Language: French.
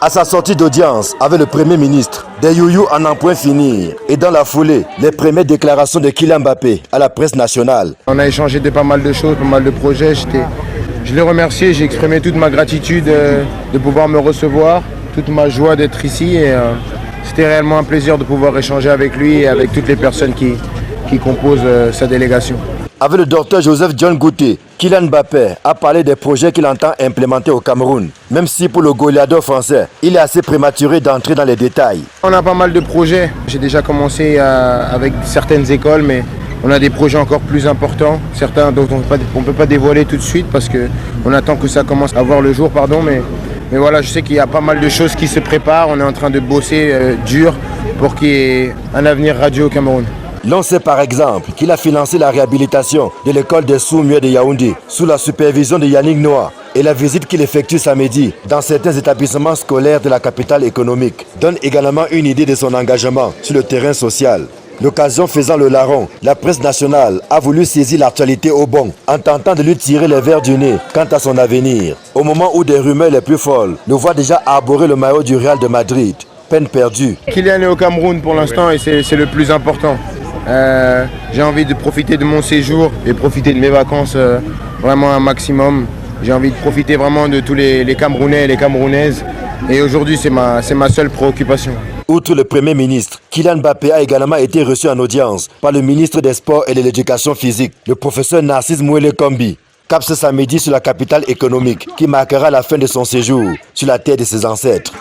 À sa sortie d'audience avec le Premier ministre, des youyou en un point finir. Et dans la foulée, les premières déclarations de Kylian Mbappé à la presse nationale. On a échangé de pas mal de choses, pas mal de projets. Je l'ai remercié, j'ai exprimé toute ma gratitude de pouvoir me recevoir, toute ma joie d'être ici. Et c'était réellement un plaisir de pouvoir échanger avec lui et avec toutes les personnes qui composent sa délégation. Avec le docteur Joseph John Gouté, Kylian Mbappé a parlé des projets qu'il entend implémenter au Cameroun. Même si pour le goleador français, il est assez prématuré d'entrer dans les détails. On a pas mal de projets. J'ai déjà commencé avec certaines écoles, mais on a des projets encore plus importants. Certains dont on ne peut pas dévoiler tout de suite parce qu'on attend que ça commence à voir le jour. Mais voilà, je sais qu'il y a pas mal de choses qui se préparent. On est en train de bosser dur pour qu'il y ait un avenir radieux au Cameroun. L'on sait par exemple qu'il a financé la réhabilitation de l'école des sourds-muets de Yaoundé sous la supervision de Yannick Noah. Et la visite qu'il effectue samedi dans certains établissements scolaires de la capitale économique donne également une idée de son engagement sur le terrain social. L'occasion faisant le larron, la presse nationale a voulu saisir l'actualité au bon en tentant de lui tirer les verres du nez quant à son avenir. Au moment où des rumeurs les plus folles le voient déjà arborer le maillot du Real de Madrid. Peine perdue. Kylian est au Cameroun pour l'instant et c'est le plus important. J'ai envie de profiter de mon séjour et profiter de mes vacances vraiment un maximum. J'ai envie de profiter vraiment de tous les Camerounais et les Camerounaises. Et aujourd'hui, c'est ma seule préoccupation. Outre le Premier ministre, Kylian Mbappé a également été reçu en audience par le ministre des Sports et de l'Éducation physique, le professeur Narcisse Mouele Kombi. Cap ce samedi sur la capitale économique qui marquera la fin de son séjour sur la terre de ses ancêtres.